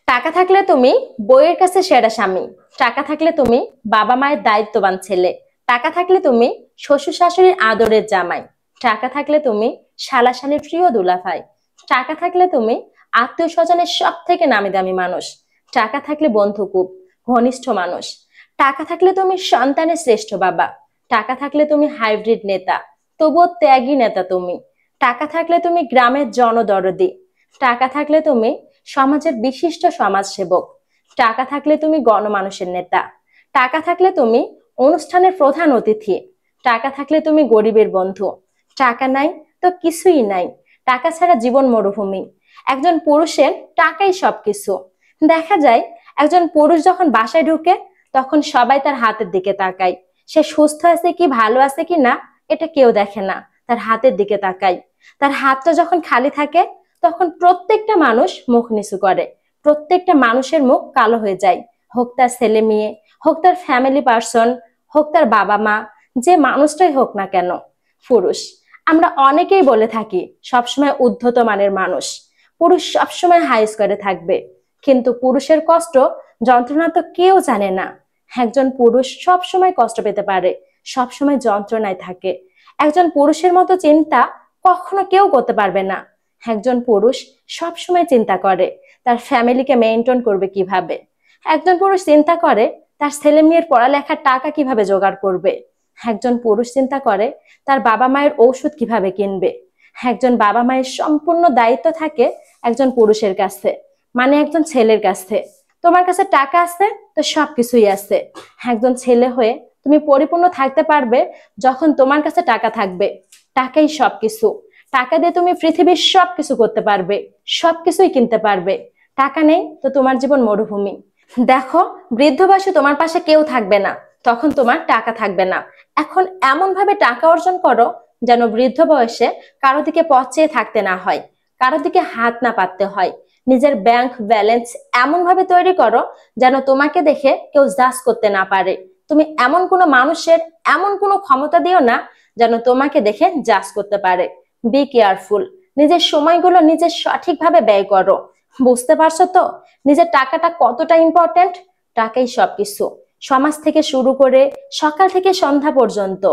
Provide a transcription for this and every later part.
টাকা থাকলে তুমি বইয়ের কাছে সেরা স্বামী। টাকা থাকলে তুমি বাবা মায়ের দায়িত্ববান ছেলে। টাকা থাকলে তুমি শ্বশুর শাশুড়ির আদরের জামাই। টাকা থাকলে তুমি শালা শালীর প্রিয় দুলাভাই। টাকা থাকলে তুমি আত্মীয় স্বজনের সব থেকে নামি দামি মানুষ। টাকা থাকলে বন্ধু খুব ঘনিষ্ঠ মানুষ। টাকা থাকলে তুমি সন্তানের শ্রেষ্ঠ বাবা। টাকা থাকলে তুমি হাইব্রিড নেতা, তবুও ত্যাগী নেতা তুমি। টাকা থাকলে তুমি গ্রামের জনদরদি। টাকা থাকলে তুমি সমাজের বিশিষ্ট সমাজসেবক। টাকা থাকলে তুমি গণমানুষের নেতা। টাকা থাকলে তুমি অনুষ্ঠানের প্রধান অতিথি। টাকা থাকলে তুমি গরিবের বন্ধু। টাকা নাই তো কিছুই নাই। টাকা ছাড়া জীবন মরুভূমি। একজন পুরুষের টাকাই সবকিছু। দেখা যায় একজন পুরুষ যখন বাসায় ঢুকে তখন সবাই তার হাতের দিকে তাকায়। সে সুস্থ আছে কি ভালো আছে কি না এটা কেউ দেখে না, তার হাতের দিকে তাকায়। তার হাতটা যখন খালি থাকে তখন প্রত্যেকটা মানুষ মুখ নিচু করে। প্রত্যেকটা মানুষের মুখ কালো হয়ে যায়, হোক তার ছেলে মেয়ে, হোক তার ফ্যামিলি পার্সন, হোক তার বাবা মা, যে মানুষটাই হোক না কেন। পুরুষ আমরা অনেকেই বলে থাকি সবসময় উদ্ধত মানের মানুষ, পুরুষ সবসময় হাই স্কোয়ারে থাকবে। কিন্তু পুরুষের কষ্ট যন্ত্রণা তো কেউ জানে না। একজন পুরুষ সবসময় কষ্ট পেতে পারে, সবসময় যন্ত্রণায় থাকে। একজন পুরুষের মতো চিন্তা কখনো কেউ করতে পারবে না। একজন পুরুষ সব সময় চিন্তা করে তার ফ্যামিলিকে মেইনটেইন করবে কিভাবে। একজন পুরুষ চিন্তা করে তার ছেলে মেয়ের পড়ালেখার টাকা কিভাবে জোগাড় করবে। একজন পুরুষ চিন্তা করে তার বাবা মায়ের ঔষধ কিভাবে কিনবে। একজন বাবা মায়ের সম্পূর্ণ দায়িত্ব থাকে একজন পুরুষের কাছে, মানে একজন ছেলের কাছে। তোমার কাছে টাকা আছে তো সবকিছুই আছে। একজন ছেলে হয়ে তুমি পরিপূর্ণ থাকতে পারবে যখন তোমার কাছে টাকা থাকবে। টাকাই সবকিছু। টাকা দিয়ে তুমি পৃথিবীর সবকিছু করতে পারবে, সবকিছুই কিনতে পারবে। টাকা নেই তো তোমার জীবন মরুভূমি। দেখো, বৃদ্ধ বয়সে তোমার পাশে কেউ থাকবে না, তখন তোমার টাকা থাকবে না। এখন এমন ভাবে টাকা অর্জন করো যেন বৃদ্ধ বয়সে কারো দিকে পথ চেয়ে থাকতে না হয়, কারো দিকে হাত না পাততে হয়। নিজের ব্যাংক ব্যালেন্স এমন ভাবে তৈরি করো যেন তোমাকে দেখে কেউ জাজ করতে না পারে। তুমি এমন কোনো মানুষের এমন কোনো ক্ষমতা দিও না যেন তোমাকে দেখে জাজ করতে পারে। Be careful. নিজের সময়গুলো নিজের সঠিকভাবে ব্যয় করো। বুঝতে পারছো তো নিজের টাকাটা কতটা ইম্পর্টেন্ট? টাকাই সবকিছু। সমাজ থেকে শুরু করে সকাল থেকে সন্ধ্যা পর্যন্ত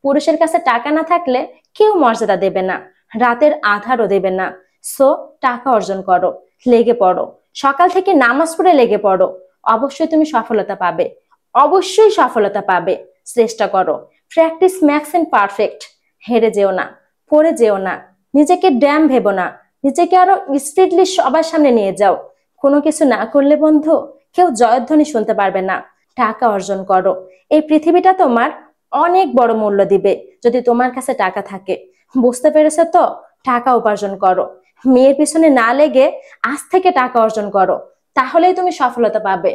পুরুষের কাছে টাকা না থাকলে কেউ মর্যাদা দেবে না, রাতের আধারও দেবে না। সো টাকা অর্জন করো, লেগে পড়ো, সকাল থেকে নামাজ পড়ে লেগে পড়ো। অবশ্যই তুমি সফলতা পাবে, অবশ্যই সফলতা পাবে। চেষ্টা করো। Practice makes and perfect. হেরে যেও না, পড়ে যেও না, নিজেকে ড্যাম ভেবো না, নিজেকে আরো স্পিডলি সবার সামনে নিয়ে যাও। কোনো কিছু না করলে বন্ধু কেউ জয়ধ্বনি শুনতে পারবে না। টাকা অর্জন করো। এই পৃথিবীটা তোমার অনেক বড় মূল্য দিবে যদি তোমার কাছে টাকা থাকে। বুঝতে পেরেছো তো? টাকা উপার্জন করো। মেয়ের পিছনে না লেগে আজ থেকে টাকা অর্জন করো, তাহলেই তুমি সফলতা পাবে।